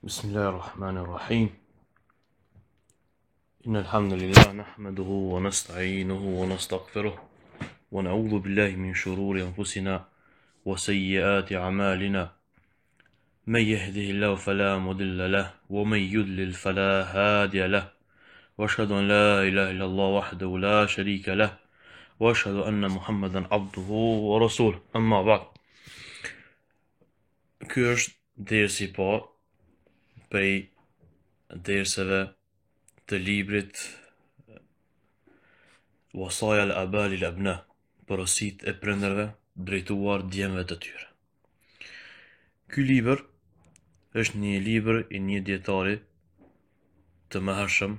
بسم الله الرحمن الرحيم إن الحمد لله نحمده ونستعينه ونستغفره ونعوذ بالله من شرور أنفسنا وسيئات أعمالنا من يهده الله فلا مضل له ومن يضلل فلا هادي له وأشهد أن لا إله إلا الله وحده لا شريك له وأشهد أن محمدا عبده ورسوله أما بعد. Ky është dersi i parë prej derseve të librit Wasaja al-Abali al-Abna, porositë e prindërve drejtuar djemve të tyre. Ky libër është një libër i një dietari të mëhershëm,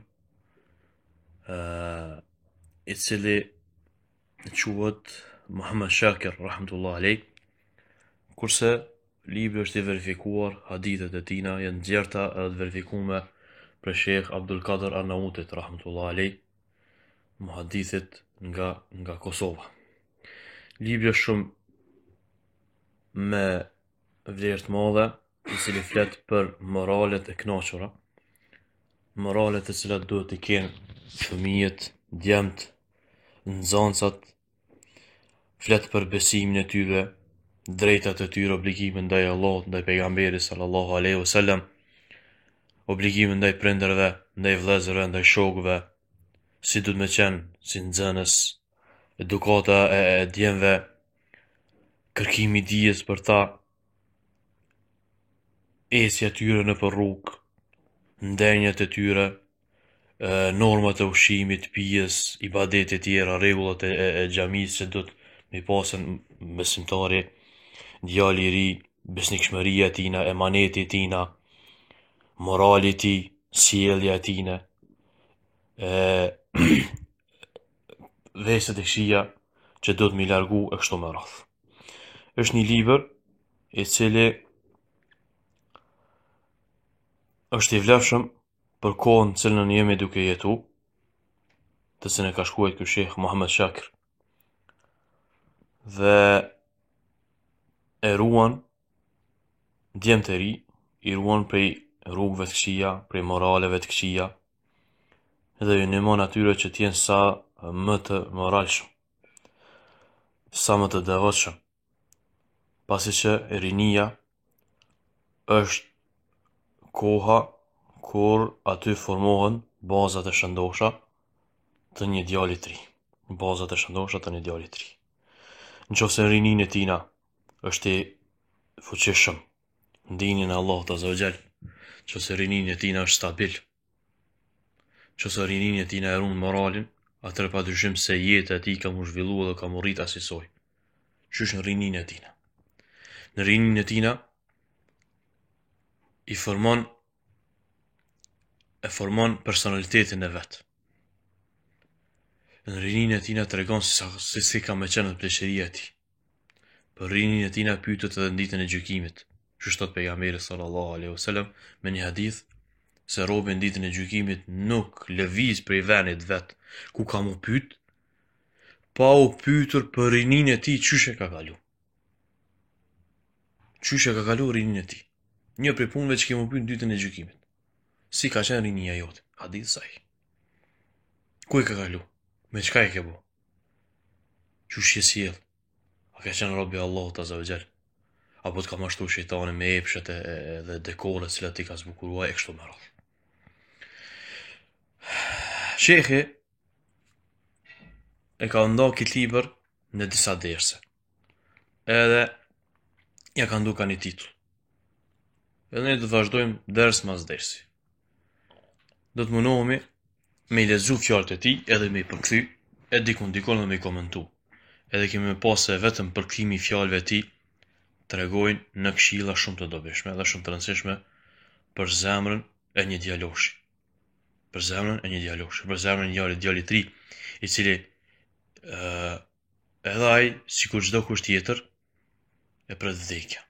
i cili quhet Muhammad Shakir rahmetullah alej, kurse libri është i verifikuar, hadithet e tina janë nxjerrta edhe të verifikuara për Sheikh Abdul Qadir Arnautit rahmetullah alej, muhadithit nga Kosova. Libri është shumë me vlerë të madhe, i cili flet për moralet e kënaqura, moralet të cilat duhet të kenë fëmijët, djemt, nxënësat, flet për besimin e tyre, drejtat e tyre, obligimin ndaj Allahut, ndaj pejgamberit sallallahu alaihi wasallam, obligimin ndaj prindërve, ndaj vëllezërve, ndaj shokëve, si duhet me qenë si nxënës, edukata e djemve, kërkimi i dijes për ta, ecja e tyre nëpër rrugë, ndenjat e tyre, normat e ushqimit, pijes, ibadet e tjera, rregullat e xhamisë që duhet me pasën besimtari, djali i ri, besnikshmëria e tina, emaneti i tina, morali i tij, sjellja e tina, veset e këqija që duhet me i largu e kështu me radhë. Është një libër i cili është i vlefshëm për kohën në cilën jemi duke jetu, të cilën e ka shkruar ky Sheikh Muhammad Shakir, dhe e ruan djemt e ri, i ruan prej rrugëve të këqija, prej moraleve të këqija, dhe ju ndihmon atyre që të jenë sa më të moralshëm, sa më të devotshëm, pasi që rinia është koha kur aty formohen bazat e shëndosha të një djali të ri, bazat e shëndosha të një djali të ri. Nëse rinin e tina është i fuqishëm, ndinin e Allahut azza wa jall, nëse rinin e tina është stabil, nëse rinin e tina e ruan moralin, atëherë padyshim se jeta e tij ka mu zhvillu dhe ka mu rrit asisoj. Qysh në rinin e tina? Në rinin e tina i formon personalitetin e vet. Në rinin e tina tregon si ka me qenë pleqëria e tij. Për rinin e tina pyetet edhe në ditën e gjykimit. Që thot pejgamberi sallallahu alaihi wasallam me një hadith se robi në ditën e gjykimit nuk lëviz prej venit vet ku ka mu pyet, pa u pyetur për rinin e tij çysh e ka kalu. Çysh e ka kalu rinin e tij. Një prej punëve që kemu pyet në ditën e gjykimit. Si ka qenë rinia jote? Hadith sahih. Ku e ka kalu? Me çka e ke bo? Çysh je sjell? A ka qenë robi Allahut azza wa jall? Apo të ka mashtu shejtani me epshet dhe dekoret cilat i ka zbukurua e kështu me radhë. Shekhi e ka nda këtë libër në disa derse, edhe ja ka ndu ka një titull. Edhe ne do të vazhdojmë ders mas dersi. Do të mundohemi me i lexu fjalët e tij edhe me i përkthy e dikun dhe me i komentu. Edhe kemi me pas se vetëm përkthimi i fjalëve të tij tregojnë në këshilla shumë të dobishme dhe shumë të rëndësishme për zemrën e një djaloshi. Për zemrën e një djali të ri, i cili edhe ai, sikur çdo kush tjetër, e pret vdekja.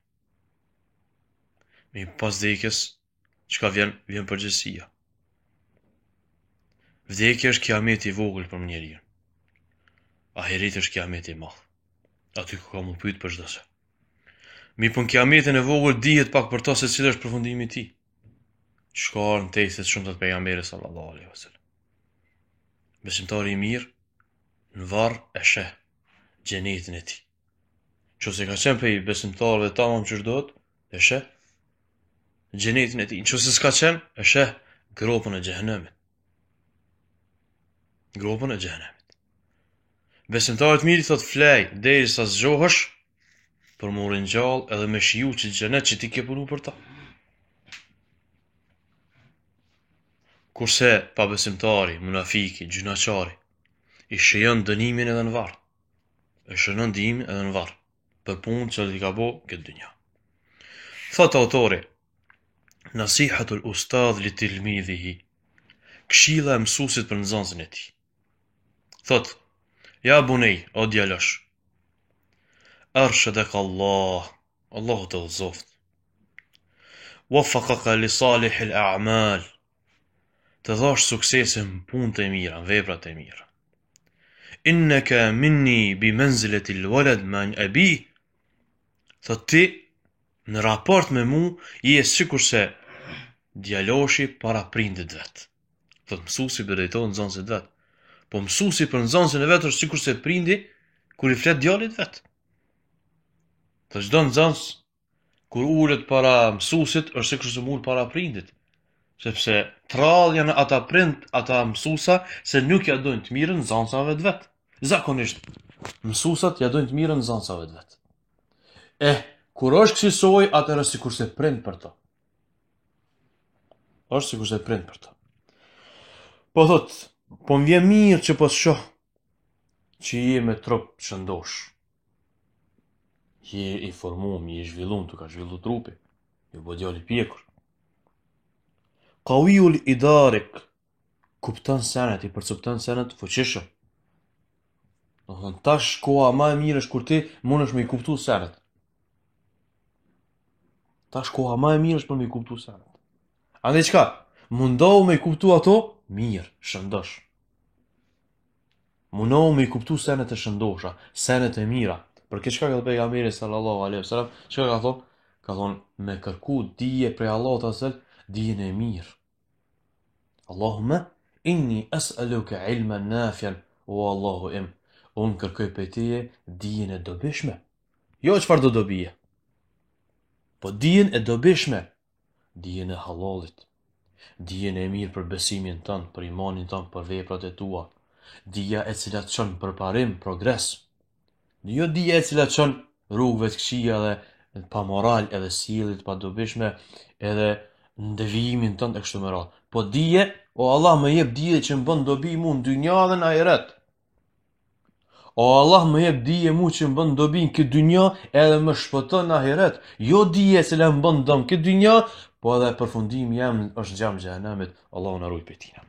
Me pas vdekjes, çka vjen përgjegjësia. Vdekja është kiameti i vogël për njeriu. Ahireti është kiameti i madh. Aty ku ka mu pyet për çdo gjë. Mi pun kiametin e vogël dihet pak për to se cilë është përfundimi i tij. shkar në tekstet shumë të pejgamberit sallallahu alaihi wasallam. Besimtari I mirë në varr e sheh xhenetin e tij. Nëse ka qenë prej besimtarëve tamam që do e sheh xhenetin e tij. Nëse s'ka qenë, e sheh gropën e xhehenemit. Gropën e xhehenemit. Besimtarët mirë thot flej derisa zgjohesh për më ringjall edhe me shiju që xhenet që ti ke punu për ta. Kurse pa besimtari, munafiki, gjynaqari, I shijon dënimin edhe në varr. E shënon dënimin edhe në varr për punë që I ka bo këtë dynja. Thot autori, nasihatul ustadh li tilmidhihi, këshilla e mësuesit për nxënësin e tij. Thot, ja bunej, o djalosh, arshadak Allah, Allahu të udhëzoft. Waffaqaka li salihil a'mal, të dhash suksese në punët e mira, në veprat e mira. Innaka minni bi manzilati al-walad man abi, thot ti në raport me mu je sikurse djaloshi para prindit vet. Thot mësuesi për drejton nxënësit vet. Po mësuesi për nxënësin e vet është sikurse prindi kur I flet djalit vet. Të çdo nxënës kur ulet para mësuesit është sikurse mul para prindit. Sepse trall janë ata prind, ata mësuesa se nuk ja dojnë të mirën nxënësave të vet. Zakonisht mësuesat ja dojnë të mirën nxënësave të vet. Kur është kësaj atëherë sikurse prind për to. Është sikurse prind për to. Po thot, po më vjen mirë që po shoh që je me trup shëndosh. Je I formuar, je I zhvilluar, të ka zhvillu trupi. Je bo djali pjekur. Qawiul idarik, kupton senet, I percepton senet fuqishëm. Do thon tash koha më e mirë është kur ti mundesh me I kuptu senet. Tash koha më e mirë është për me I kuptu senet. Andaj çka? Mundohu me I kuptu ato mirë, shëndosh. Mundohu me I kuptu senet e shëndosha, senet e mira. Për këtë çka ka pejgamberi sallallahu alaihi wasallam, çka ka thonë? Ka thonë me kërku dije prej Allahut asel, dijen e mirë. Allahumma inni as'aluka ilman nafian, o Allahu im, unë kërkoj për teje dijen e dobishme. Jo çfarë do dobije, po dijen e dobishme, dijen e halalit, dijen e mirë për besimin tënd, për imanin tënd, për veprat e tua, dija e cila të çon për parim, progres. Jo dija e cila të çon rrugëve të këqija dhe pa moral edhe sjellje pa dobishme edhe ndevijimin tënd e kështu me radhë. Po dije, o Allah më jep dije që më bën dobi mu në dynja dhe në ahiret. O Allah më jep dije mu që më bën dobi në këtë dynja edhe më shpëton në ahiret. Jo dije që më bën dëm këtë dynja, po edhe përfundimi jam është xham xhenemit. Allahu na ruaj prej tij.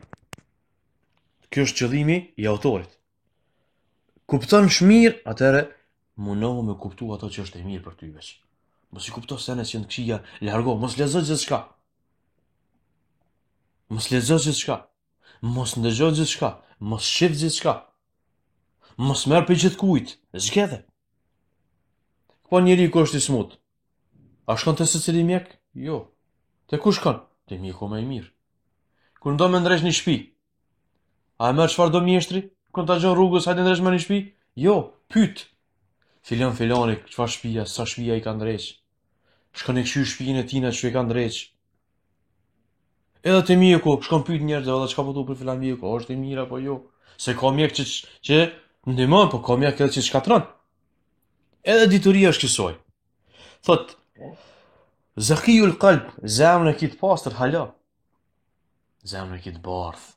Ky është qëllimi I autorit. Kupton shmir, atëre mundohu me kuptu ato që është e mirë për ty veç. Mos I kupto senet që në këqija, largo, mos lezo gjithçka. Mos lezo gjithçka. Mos ndëgjo gjithçka, mos shif gjithçka. Mos merr për gjithkujt, zgjedhë. Po njeri ku është I smut. A shkon te secili mjek? Jo. Te ku shkon? Te mjeku më I mirë. Kur ndo me ndresh një shtëpi, a e merr çfarë do mjeshtri? Kur ta gjon rrugës, hajde ndresh me një shtëpi? Jo, pyet. Filoni, çfarë shtëpia, sa shtëpia I ka ndresh? Shkon e kshyr shtëpinë e tina që I ka ndresh. Edhe te mjeku, shkon pyet njerëz, valla çka po thu për filan mjeku, është I mirë apo jo? Se ka mjek që ndihmon, po ka mjek edhe që shkatron. Edhe dituria është kësaj. Thot, Zakiul qalb, zemra e kit pastër hala. Zemra e kit bardh.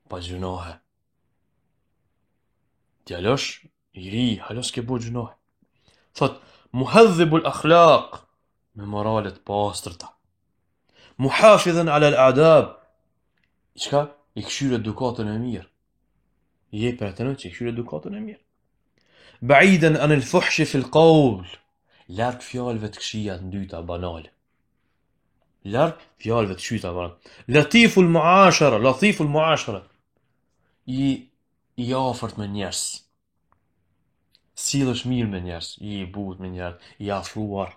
Pa gjunohe. Djalosh, I ri, hala s'ke bo gjunohe. Thot, muhadhibul akhlaq, me moralet pastërta. Muhafidhan ala al-adab. Çka? I këshyr edukatën e mirë. Je për atë që I këshyr edukatën e mirë. Ba'idan an al-fuhsh fi al-qawl. Larg fjalëve të këqija të ndyta banale. Larg fjalëve të këqija banale. Latiful muashara. I afërt me njerëz. Sillesh mirë me njerëz, I but me njerëz, I afruar.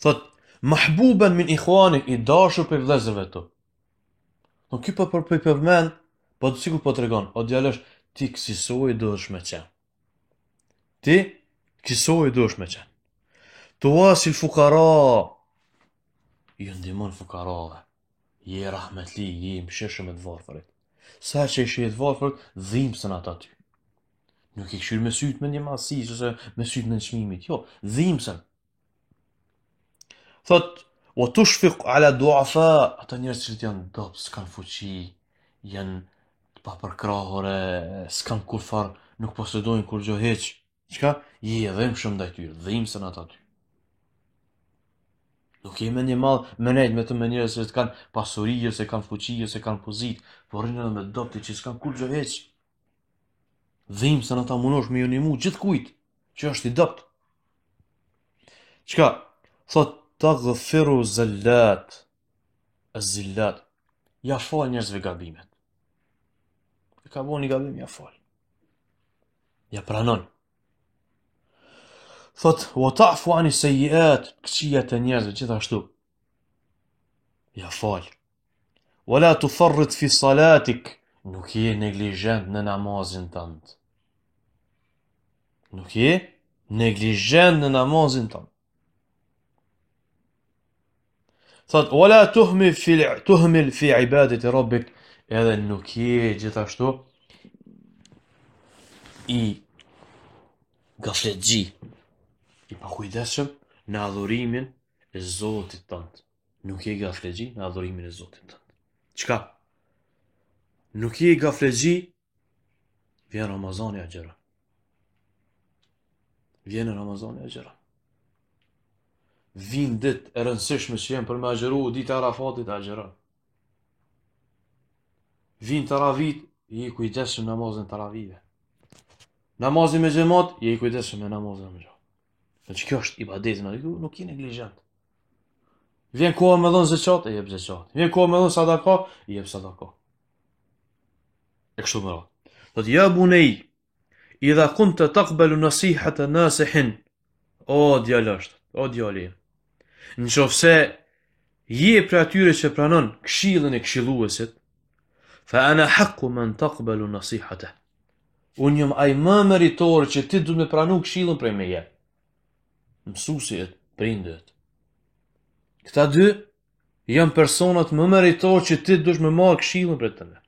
Thot, Mahbuban min ikhwanik, i dashur për vëllezërve të. Në ky po përmend, po sikur po tregon, o djalosh, ti kësaj duhesh me qenë. Ti kësaj duhesh me qenë. Tuwasil fukara, ju ndihmon fukarave. Je rahmetli, je i mëshirshëm me të varfërit. Sa që ishe të varfërit, dhimbsen ata ty. Nuk i këshyr me syt me një masi, ose me syt në çmimit, jo, dhimbsen. Thot, wa tushfiq ala duafa, ata njerëz që janë dob, s'kan fuqi, janë të papërkrahore, s'kan kurfar, nuk posedojnë kur gjë hiç. Çka? Je dhimbshëm ndaj tyre, dhimbsen ata ty. Nuk jemi një madh me nejt me të me njerëz që kanë pasuri, ose kanë fuqi, ose kanë pozit, por rrinë edhe me dopti që s'kan kur gjë hiç. Dhimbsen ata munosh me ju ndihmu gjithkujt që është i dopt. Çka? Thot taghfiru zallat. Az-zillat. Ja fal njerëzve gabimet. E ka bëu një gabim, ja fal. Ja pranon. Thot, wa ta'fu ani sayyi'at, këqijat e njerëzve gjithashtu. Ja fal. Wala tufarrit fi salatik, nuk je neglizhent në namazin tënd. Nuk je neglizhent në namazin tënd. Thot, wala tuhmil fi ibadati rabbik, edhe nuk je gjithashtu i gafletxhi, i pakujdesshëm në adhurimin e Zotit tënd. Nuk je gafletxhi në adhurimin e Zotit tënd. Çka? Nuk je gafletxhi, vjen Ramazani agjëra. Vjen Ramazani agjëra. Vin dit e rëndësishme që jenë për me agjeru, ditë e Arafatit agjeron. Vin taravit, je i kujdesshëm namazin taravive. Namazin me xhamat, je i kujdesshëm me namazin me xhamat. Që kjo është ibadeti, nuk je neglizhent. Vjen koha me dhënë zeqat, e jep zeqat. Vjen koha me dhënë sadaka, i jep sadaka. E kështu më radhë. Thot, ja bunej, idha kunta taqbalu nasihata nasihin, o djalosh, o djali. Nëse je për atyre që pranon këshillën e këshilluesit, fa ana haqqu man taqbalu nasihata. Unë jam ai më meritor që ti duhet me pranu këshillën prej meje. Mësuesit, prindët. Këta dy janë personat më meritor që ti duhet me marrë këshillën prej tyre.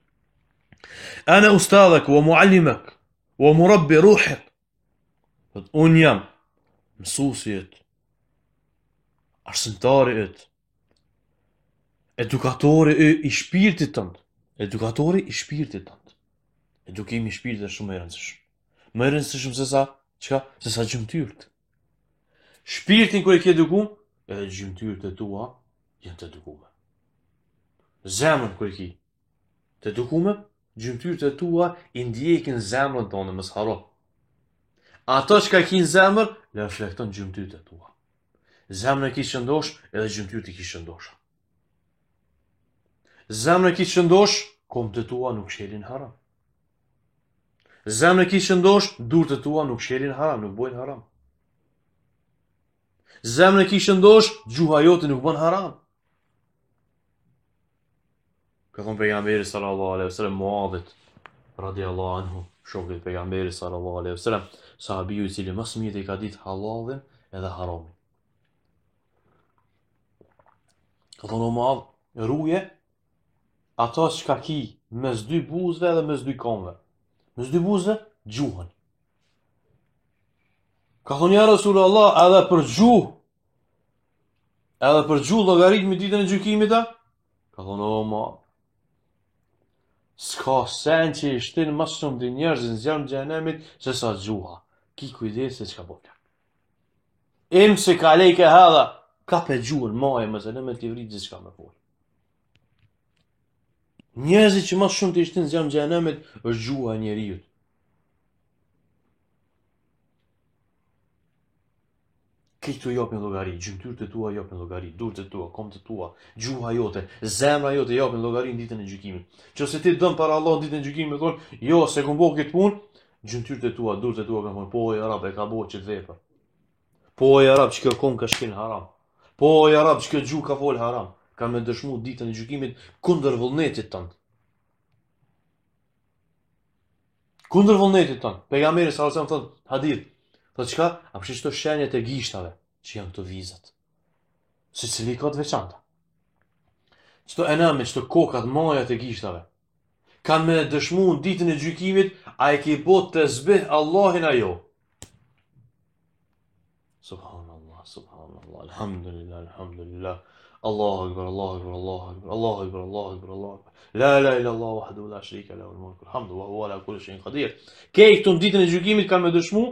Ana ustadhak wa muallimak wa murabbi ruhik. Unë jam mësuesit, arsimtari yt, edukatori i shpirtit tënd, edukatori i shpirtit tënd. Edukimi i shpirtit është shumë i rëndësishëm. Më i rëndësishëm se sa, çka? Se sa gjymtyrët. Shpirtin kur e ke edukuar, edhe gjymtyrët e tua janë të edukuar. Zemrën kur e ke të edukuar, gjymtyrët e tua i ndjekin zemrën tonë, mos harro. Ato që ka ki në zemër, le reflekton gjymtyrët e tua. Zemrën e ki shëndosh, edhe gjymtyrët e ki shëndosha. Zemrën e ki shëndosh, komët e tua nuk shelin haram. Zemrën e ki shëndosh, durët e tua nuk shelin haram, nuk bojnë haram. Zemrën e ki shëndosh, gjuha jote nuk bën haram. Ka thonë pejgamberi sallallahu alaihi wasallam Muadhit radiallahu anhu, shokët pejgamberi sallallahu alaihi wasallam, sahabiu i cili më së miri ka ditë halalin edhe haramin. Ka thonë o Muadh, ruje ato që ka ki mes dy buzëve dhe mes dy këmbëve. Mes dy buzëve, gjuhën. Ka thonë ja Rasulullah, edhe për gjuhë llogarit me ditën e gjykimit a? Ka thonë o Muadh, s'ka sen që i shtin më shumë të njerëzit në zjarrin e xhenemit se sa gjuha. Ki kujdes se çka po flet. Imsik alejke hadha, ka pe gjuhën maje më se në me t'i vrit gjithçka me fol. Njerëzit që më shumë të i shtin në zjarrin e xhenemit është gjuha e njeriut. Këtu japin llogari, gjymtyrët e tua japin llogari, durët e tua, komët e tua, gjuha jote, zemra jote japin llogari në ditën e gjykimit. Nëse ti dëm para Allahut ditën e gjykimit, thon, jo, se kum bëu këtë punë, gjymtyrët e tua, durët e tua kanë thonë, po ja rab e ka bëu çet vepër. Po ja rab që kjo kom ka shkel haram. Po, ja rab, që këtë gjuhë ka folë haram. Ka me dëshmu ditën e gjykimit kundër vullnetit tënd. Kundër vullnetit tënd. Pejgamberi sallallahu alajhi wasallam thot hadith. Thot çka? A përshë çto shenjat e gishtave që janë këto vizat. Se cili ka të veçanta. Çto ename, çto kokat, majat e gishtave. Kanë me dëshmu në ditën e gjykimit, a e ki bot të zbih Allahin ajo. Subhanallah, subhanallah, alhamdulillah, alhamdulillah. Allahu akbar, Allahu akbar, Allahu akbar, Allahu akbar, Allahu akbar, Allahu akbar. La ilaha illa Allah wahdahu la sharika lahu al-mulku al-hamdu wa huwa ala kulli shay'in qadir. Kej këtu në ditën e gjykimit kanë me dëshmu.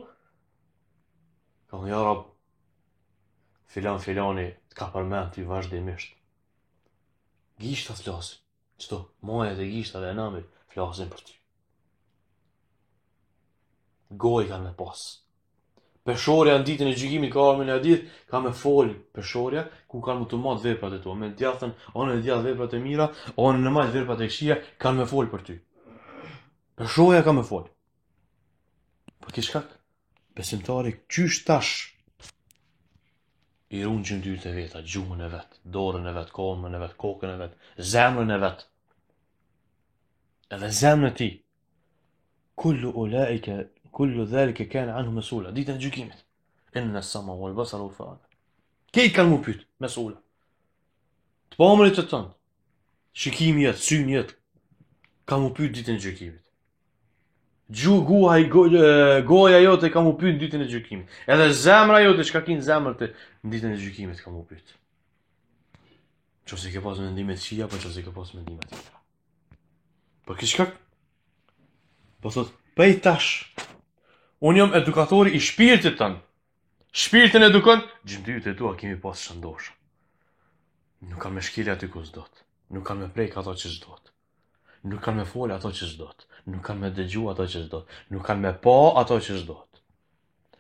Kanë ja Rab, filani ka përmend ty vazhdimisht. Gishtat flasin. Çto? Majat e gishtave e namit flasin për ty. Goj kanë me pas. Peshorja në ditën e gjykimit ka armën e hadith, ka me fol peshorja, ku kanë më të matë veprat e to. Me djathën, anë e djathë veprat e mira, anë në majtë veprat e këshia, kanë me fol për ty. Peshorja ka me fol. Për kishkak, besimtari qysh tash, i runë gjëndyrët e veta, gjuhën e vetë, dorën e vetë, kolmën e vetë, kokën e vetë, zemrën e vetë. Edhe zemrën e ti. Kullu dhalike kene anhu mesula. Ditën e gjykimit. Inna sama wal basar wal fuad. Kejt kanë mu pyet, mesula. Të pamërit të tënë, shikimi jetë, syni jetë, kanë mu pyet ditën e gjykimit. Goja jote ka mu pyet ditën e gjykimit. Edhe zemra jote, çka kin zemrën të ditën e gjykimit ka mu pyet. Qose ke pas mendimet qia, po qose ke pas mendimet tjera. Për këtë shkak, po thot, pej tash, unë jam edukatori i shpirtit tënë. Shpirtin edukon, gjëndyrët e tua kemi pas shëndoshë. Nuk kanë me shkili aty ku s'dot. Nuk kanë me prejk ato që s'dot. Nuk kanë me folë ato që s'dot. Nuk kanë me dëgju ato që s'dot. Nuk kanë me pa ato që s'dot.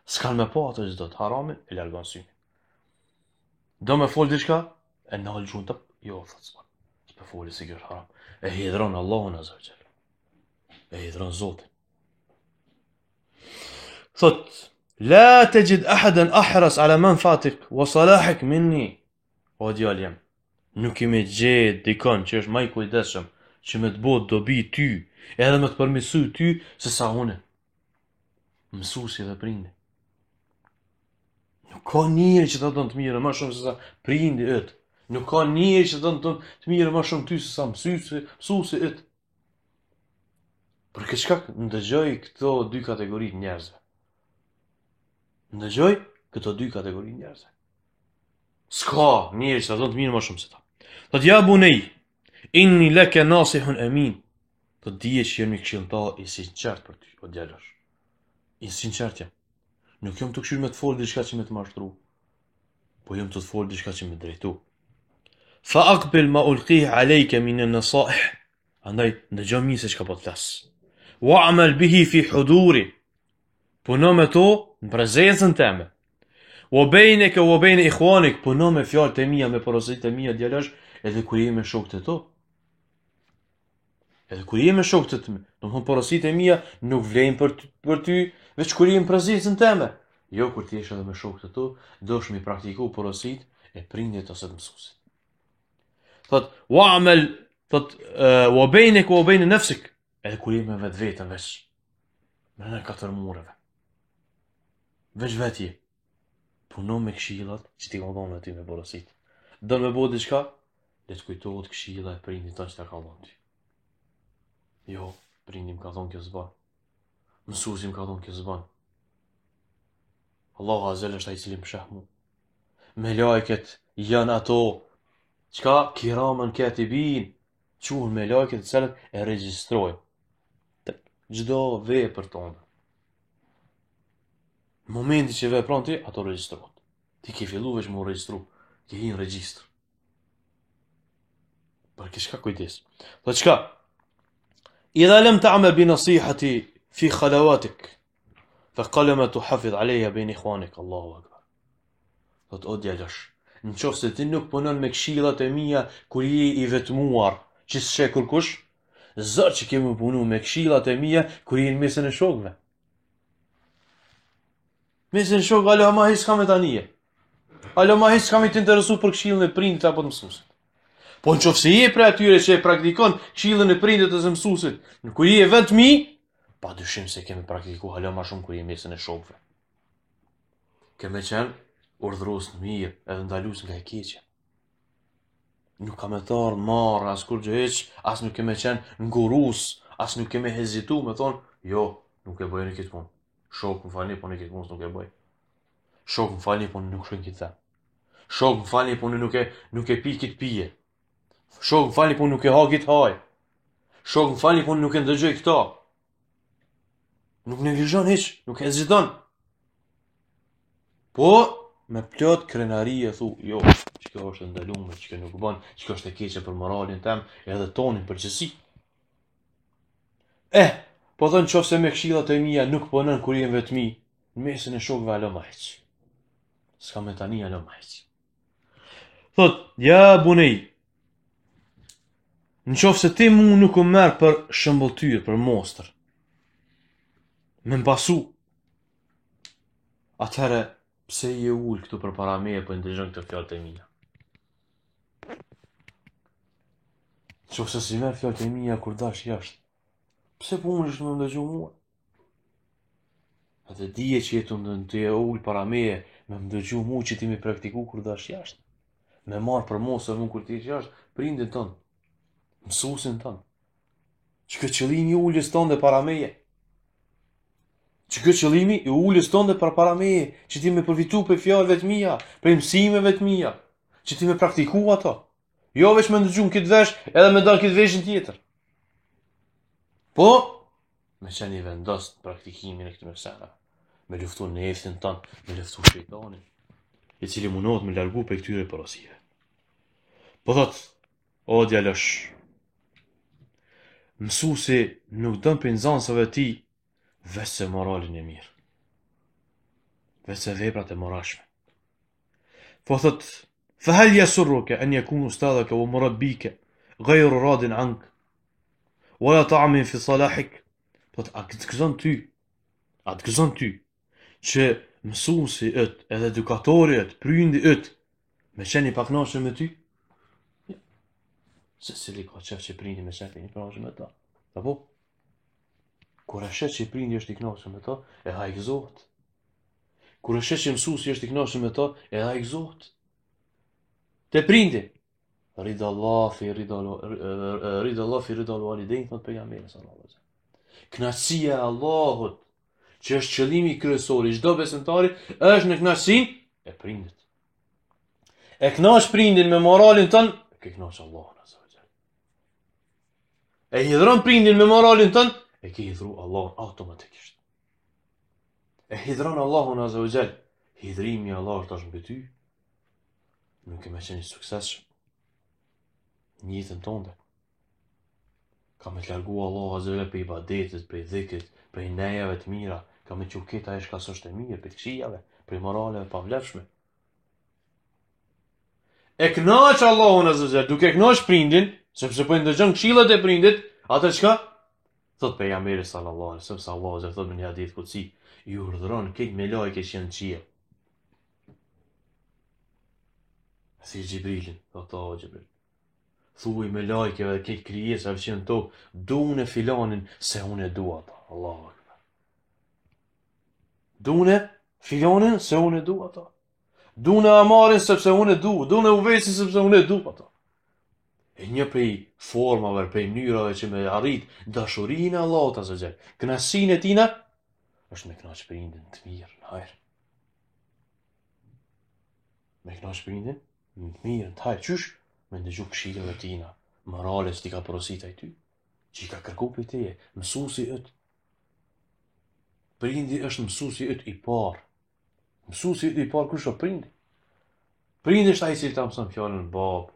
S'kanë me pa ato që s'dot. Haramin e largon synin. Do me folë diçka, e nalë gjun të, jo, thot s'pan. S'pe folë si kjo është haram. E hidron Allahun azza wa jall. E hidron Zotin. Thot, la تجد أحدا أحرص على منفعتك وصلاحك مني. O djallë jam, nuk i me gjetë dikon që është maj kujdesshëm, që me të botë dobi ty, edhe me të përmisu ty, se sa une. Mësusi dhe prindi. Nuk ka njëri që të donë të mirë ma shumë se sa prindi ëtë. Nuk ka njëri që të donë të mirë ma shumë ty se sa mësusi ëtë. Për këtë shkak, ndëgjoj këto dy kategoritë njerëzve. Ndëgjoj këto dy kategoritë njerëzve. S'ka njëri që të donë të mirë ma shumë se ta. Thot, ja bunej, inni leke nasihun amin. Thot, dije që jemi këshilltar i sinqert për ty, o djalosh. I sinqert jam. Nuk jam të këshyr me të folë diçka që me të mashtru, po jam të folë diçka që me drejtu. Fa aqbil ma ulqih alejke mine nasaih. Andaj, ndëgjoj mirë se çka po të flas. Wa amal bihi fi huduri. Puno me to në prezencën teme. Wa bejneke wa bejne ikhwanik. Puno me fjalët e mia, me porositë e mia djalosh, edhe kur je me shokët e to. Edhe kur je me shokët e të me, do të thonë porositë e mia nuk vlejnë për ty, veç kur je në prezencën teme. Jo kur ti jesh edhe me shokët e tu, dosh mi praktiku porositë e prindit ose të mësuesit. Thot, wa bejneke wa bejne nafsik. Edhe kur je me vetveten veç, me në 4 mureve. Veç vetje. Puno me këshillat që ti ka dhënë aty me porosit. Do me bëu diçka, le të kujtohet këshilla e prindit tonë që ta ka dhënë ty. Jo, prindim ka thonë kjo s'ban. Mësuesim ka thonë kjo s'ban. Allahu azza është ai i cili më sheh mua. Me lajket janë ato çka kiramen katibin, quhen me lajket të cilët e regjistrojnë çdo vepër tonë. Në momenti që vepron ti, ato regjistrohet. Ti ke fillu veç më regjistru, ke hi në regjistr. Për këshka kujdes. Dhe qka? Idha lem ta'me bi nasihati fi khalawatik, fa kalema tu hafidh aleja bin ikhwanik, Allahu akbar. Dhe të o djalash, në qofë se ti nuk punon me këshillat e mija kur je i vetmuar, që s'she kërkush, zër që kemi punu me këshillat e mija kur je në mesën e shokve. Mesën shok, alo, ma hiç ka me tanije. alo ma hiç s'kam i të interesu për këshillën e prindit apo të mësuesit. Po në qofë se je për atyre që e praktikon këshillën e prindit të mësuesit, në kur je vetë mi, pa dyshim se kemi praktiku alo ma shumë kur je mesën e shokëve. Keme qenë urdhërus në mirë edhe ndalus nga e keqja. Nuk kam e tharë marë, as kur gjë heq, as nuk keme qenë ngurus, as nuk keme hezitu me thonë, jo, nuk e bëjë në këtë punë. Shokë më falni, po në këtë punë nuk e bëjë. Shokë më falni, po në nuk shën këtë them. Shokë më falni, po në nuk e pi këtë pije. Shokë më falni, po nuk e ha këtë haj. Shokë më falni, po nuk e ndëgjoj këta. Nuk neglizhon hiç, nuk heziton. Po, me plot krenari e thu, jo, që kjo është ndalume, që kjo nuk bën, që kjo është e keqe për moralin tem, edhe tonin përgjithësi. Po thënë qofse me këshillat e mia nuk punon kur jem vetmi, në mesin e shokëve alo ma hiç. S'ka me tani alo ma hiç. Thot, ja bunej, në qofse ti mu nuk më merë për shëmbëtyr, për mostër, me mbasu, atëherë, pse je ullë këtu për para meje për ndryshon këtë fjallët e mija? Qofse si merë fjallët e mija kur dash jashtë, pse po unë ishtë më ndëgju mua? Edhe dije që jetu të je ullë para meje, me më ndëgju mu që ti me praktiku kur dash jashtë. Me marë për mosër mu kur ti ish jashtë, prindin tënë, mësusin tënë. Që këtë qëllimi ullës tënë dhe para meje. Që këtë qëllimi i ullës tënde për para meje, që ti me përfitu për fjallëve të mija, për mësimeve të mija, që ti me praktiku ato. Jo veç me ndëgju në këtë vesh, edhe me dalë këtë veshin tjetër. Po, me qenë i vendos në praktikimin e këtë mesena, me luftu në eftin tënë, me luftu shejtanin, i cili mundohet me largu për këtyre porosive. Po thot, o djalosh, mësuesi nuk dën për nxënësve ti, veç se moralin e mirë. Veç se veprat e morashme. Po thot, fahal yasurruka an yakun ustadaka wa murabbika ghayr radin ank wala ta'min fi salahik. Po a të gëzon ty që mësuesi yt edhe edukatori yt, prindi yt me qenë i pakënaqshëm me ty? Se cili ka qef që prindi me qenë i pakënaqshëm me ta. Apo? Kur e shet që i prindi është i kënaqshëm me ta, e hajgëzohet. Kur e shet që mësuesi është i kënaqshëm me ta, e hajgëzohet. Te prindi, rida Allah fi rida walidain, thot pejgamberi sallallahu alaihi wasallam. Kënaqësia e Allahut, që është qëllimi kryesor i çdo besimtari, është në kënaqësinë e prindit. E kënaq prindin me moralin tën, e kënaq Allahun azza wa jall. E hidhron prindin me moralin tën, e ke hidhru Allahun automatikisht. E hidhron Allahun azza wa jall. Hidhrimi i Allahut është mbi ty. Nuk e me qenë i suksesshëm në jetën tënde. Ka me të largu Allahu azza wa jall për ibadetet, për dhikrit, për nejave të mira, ka me quketa e shka s'është e mirë, për këqijave, për moraleve pavlefshme. E kënaq Allahun azza wa jall, duke kënaq prindin, sepse po ndëgjon këshillat e prindit, atë çka? Thot pejgamberi sallallahu alaihi wasallam, se Allahu azza thot në një hadith kutsi, ju urdhëron këtë me lajke që janë qiell. Si Gjibrilin, thot o Gjibril. Thuaj me lajkeve dhe këtë krijesave që janë tokë, dune filanin se unë e dua ata. Allahu akbar. Dune filanin se unë e dua ata. Dune amarin sepse unë e dua, dune uvesin sepse unë e dua ata. E një prej formave, prej mënyrave që me arrit dashurinë e Allahut azza xal, kënaqësinë e tina, është me kënaq prindin të mirë, në hajër. Me kënaq prindin të mirë, në hajër. Qysh? Me ndëgju këshillat e tina, morales t'i ka porositë ai ty, që i ka kërku për teje, mësuesi yt. Prindi është mësuesi yt i parë. Mësuesi yt i parë kush është prindi? Prindi është ai i cili ta mëson fjalën bab,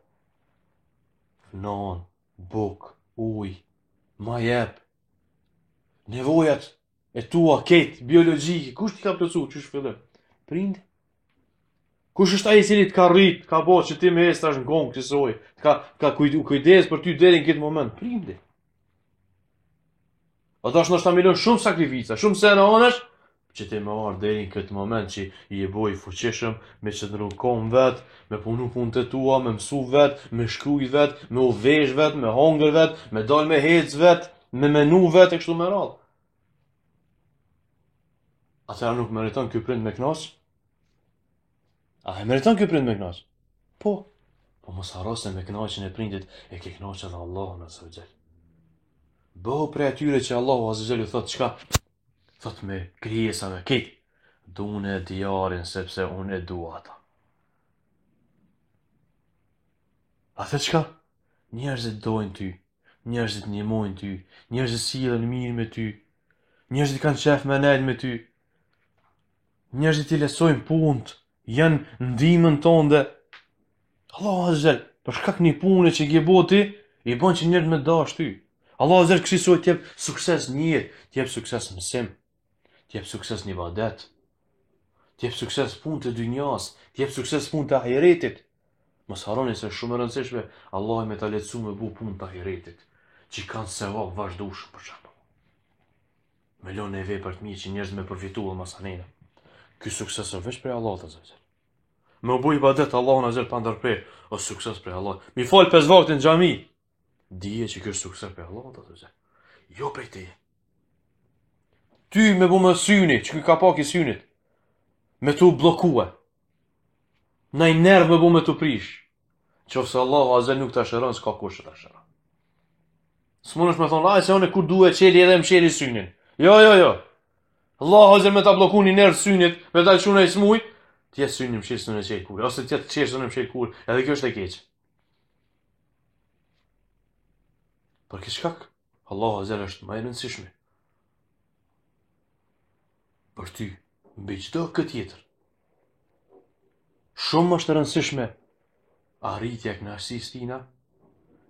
non, buk, uj, ma jep, nevojat e tua ketë, biologjike, kush t'i ka plëcu, që shfillë? Prindi. Kush është ai i cili t'ka rrit, ka bo që ti me hes tash në gongë kësoj, ka kujdes për ty deri në këtë moment? Prindi. Ata është nështë ta milon shumë sakrifica, shumë se në anësh, që ti me marrë deri në këtë moment që i e boj fuqishëm, me që të kom vet, me punu punë të tua, me mësu vet, me shkrujt vet, me udhvesh vet, me hongër vet, me dal me hec vet, me menu vet e kështu me radhë. Atëra nuk meriton ky prind me kënaq? A e meriton ky prind me kënaq? Po. Po mos harro se me kënaqjen e prindit e ke kënaqur edhe Allahun azza wa jall. Bëhu prej atyre që Allahu azza wa jall thot çka? Thot me krijesave këtë. Dune djarin sepse unë e dua ata. A the çka? Njerëzit dojnë ty, njerëzit ndihmojnë ty, njerëzit sillen mirë me ty, njerëzit kanë qef me nejt me ty, njerëzit i lesojnë punët, janë ndihmën tënde. Allahu azza wa jall, për shkak një pune që ke boti, i bën që njerëzit me dash ty. Allahu azza wa jall kështu t'jep sukses në jetë, t'jep sukses në mësim, t'jep sukses në ibadet, t'jep sukses punë të dynjas, t'jep sukses punë të ahiretit. Mos harroni se shumë e rëndësishme Allah me ta lehtësu me bu punë të ahiretit, që kanë sevap vazhdueshëm për shembull. Me lënë e vepra të mira që njerëzit me përfituar masanena. Ky sukses është vetëm prej Allahut azza wa jall. Me u bu ibadet Allahun azza pa ndërprer, është sukses prej Allahut. Mi fal 5 vakte në xhami. Dije që ky është sukses prej Allahut azza wa jall. Jo prej teje. Ty me bu me syni, që ka pak i synit. Me tu bllokue. Naj nerv me bu me tu prish. Qofse Allahu azza nuk ta shëron, s'ka kush ta shëron. S'mundesh me thonë, ai se unë kur duhet çeli edhe më çeli synin. Jo. Allahu azza me ta bllokun një nerv synit, me ta çunë ai smuj, ti jetë synin më çel çel kur, ose ti jetë çel më çel kur, edhe kjo është e keq. Për këtë shkak, Allahu azza është më i rëndësishëm për ty mbi çdo këtë tjetër. Shumë është e rëndësishme arritja e kënaqësisë tina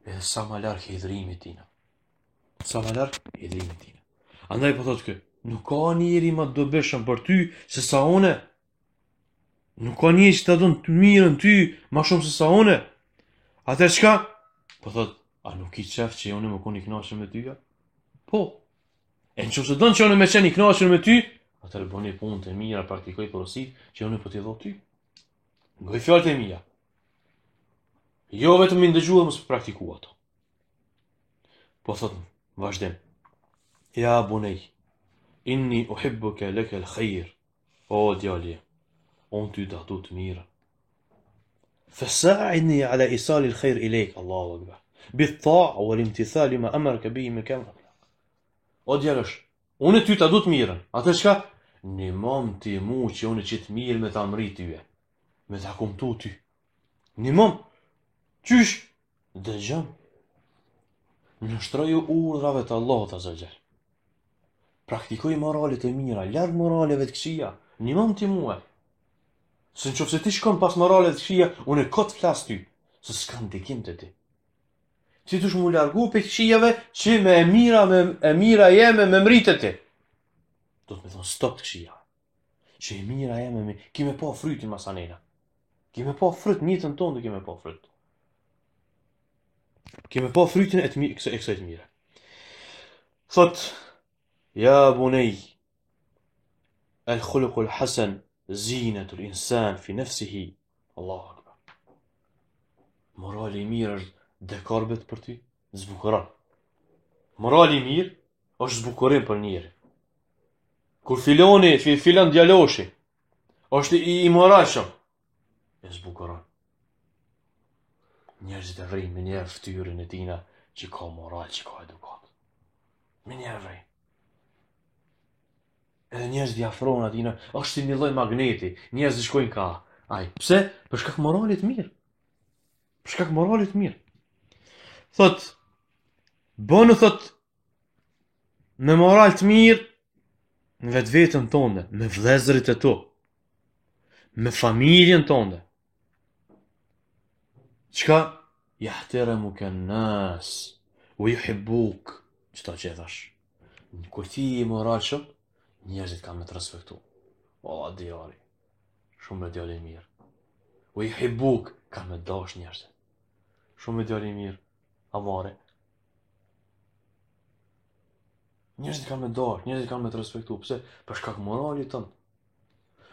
edhe sa më larg hidhrimit tina. Sa më larg hidhrimit tina. Andaj po thotë kë, nuk ka njeri më dobishëm për ty se sa une. Nuk ka njeri që ta don të mirën ty më shumë se sa une. Atëherë çka? Po thotë, a nuk i qef që unë më koni kënaqur me ty? Po. E nëse don që unë më qenë i kënaqur me ty, atëherë bëni punë të mira, praktikoj porosit që unë po t'i dhoj ty. Ngoj fjalët e mia. Jo vetëm i ndëgjuar mos praktikua ato. Po thot vazhdim. Ja bunej, inni uhibbuka laka al-khair. O djali, unë ty da du të mirë. فساعدني على إيصال الخير إليك الله أكبر بالطاعة والامتثال لما أمرك به من كامل. O djalosh, unë ty ta du të mirën. Atë çka? Në mom ti mu që unë që të mirë me ta mrit tyje. Me ta kumtu ty. Në mom. Qysh? Dëgjëm. Nështroju urdhrave të Allahut azza wa jall. Praktikoj moralet e mira, larg moraleve të këqija. Në mom ti mua. Se nëse ti shkon pas moraleve të këqija, unë kot flas ty, se s'kam ndikim te ti. Ti dush mu largu pe këqijave që me e mira jeme me mritet ti. Do të me thonë stop të këqija. Që e mira jeme kime pa frytin masanena. Kime pa fryt njëtën tonë dhe kime pa fryt. Kime pa frytin e kësaj të mira. Thot, ja bunej, el khuluqu el hasan zinatu l'insan fi nafsihi. Allahu akbar. Morali i mirë është dekarbet për ty, zbukuron. Morali i mirë është zbukurim për njëri. Kur filan djaloshi, është i moralshëm, e zbukuron. Njerëzit e vrin me njerë ftyrën e tina që ka moral, që ka edukat. Me njerë vrin. Edhe njerëzit i afron atina, është si një lloj magneti, njerëzit shkojnë ka. Ai, pse? Për shkak moralit mirë. Për shkak moralit mirë. Thot, bënu thot, me moral të mirë, në vetë vetën tonde, me vlezërit e tu, me familjen tonde. Qka? Jahteremu ken nas, u yuhibbuk, qëta që e thash. Kur ti i moral shumë, njerëzit kanë me të respektu. O, djali, shumë me djali mirë. U yuhibbuk, kanë me dash njerëzit. Shumë me djali mirë, amare. Njerëzit kanë me dashur, njerëzit kanë me të respektu. Pse? Për shkak moralit tënd.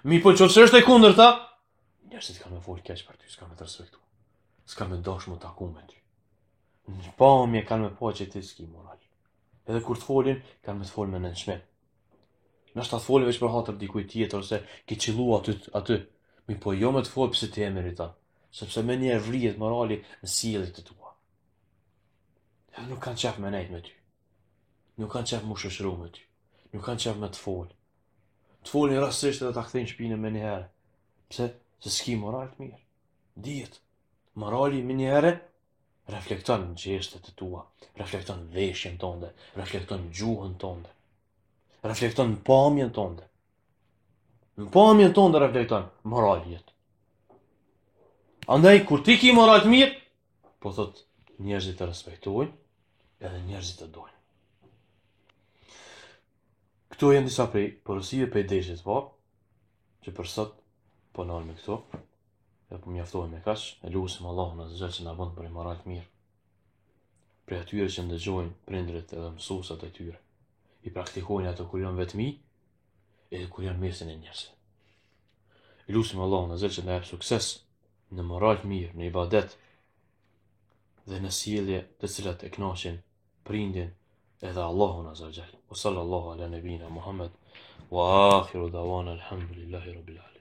Mi po nëse është e kundërta, njerëzit kanë me fol keq për ty, s'kan me të respektu. S'kan me dash më taku me ty. Në pamje kanë me po që ti s'ki moral. Edhe kur të folin, kanë me të folin me nënçmim. Nështë ta të folin veç për hatër dikuj tjetër, ose ki qilu aty. Mi po jo me të folin pëse ti e meriton. Sepse me njerë vrijet morali në sielit të tua. Edhe nuk kanë qef me nejt me ty. Nuk kanë qef mu shëshru me ty. Nuk kanë qef me të folin. Të folin rastësisht edhe ta kthejnë shpine me njëherë. Pse? Se s'ki moral të mirë. Dijet. Morali me njëherë reflekton gjestet e tua, reflekton veshjen tonde, reflekton gjuhën tonde, reflekton pamjen tonde. Në pamjen tonde reflekton morali jet. Andaj kur ti ki moral të mirë, po thot njerëzit të respektojnë, edhe njerëzit të dojnë. Këto janë disa prej porosive për deshit parë, që për sot po nalë me këto, dhe po mjaftohem me kaq, e lusim Allahun azza xal që na bën për moral të mirë. Prej atyre që ndëgjojnë prindrit edhe mësuesat e tyre, i praktikojnë ato kur janë vetmi, edhe kur janë mesin e njerëzve. E lusim Allahun azza xal që na jap sukses në moral të mirë, në ibadet dhe në sjellje të cilat e kënaqin prindin edhe Allahun azza xal. Wa sallallahu ala nabina Muhammad wa akhiru dawana alhamdulillahi rabbil alamin.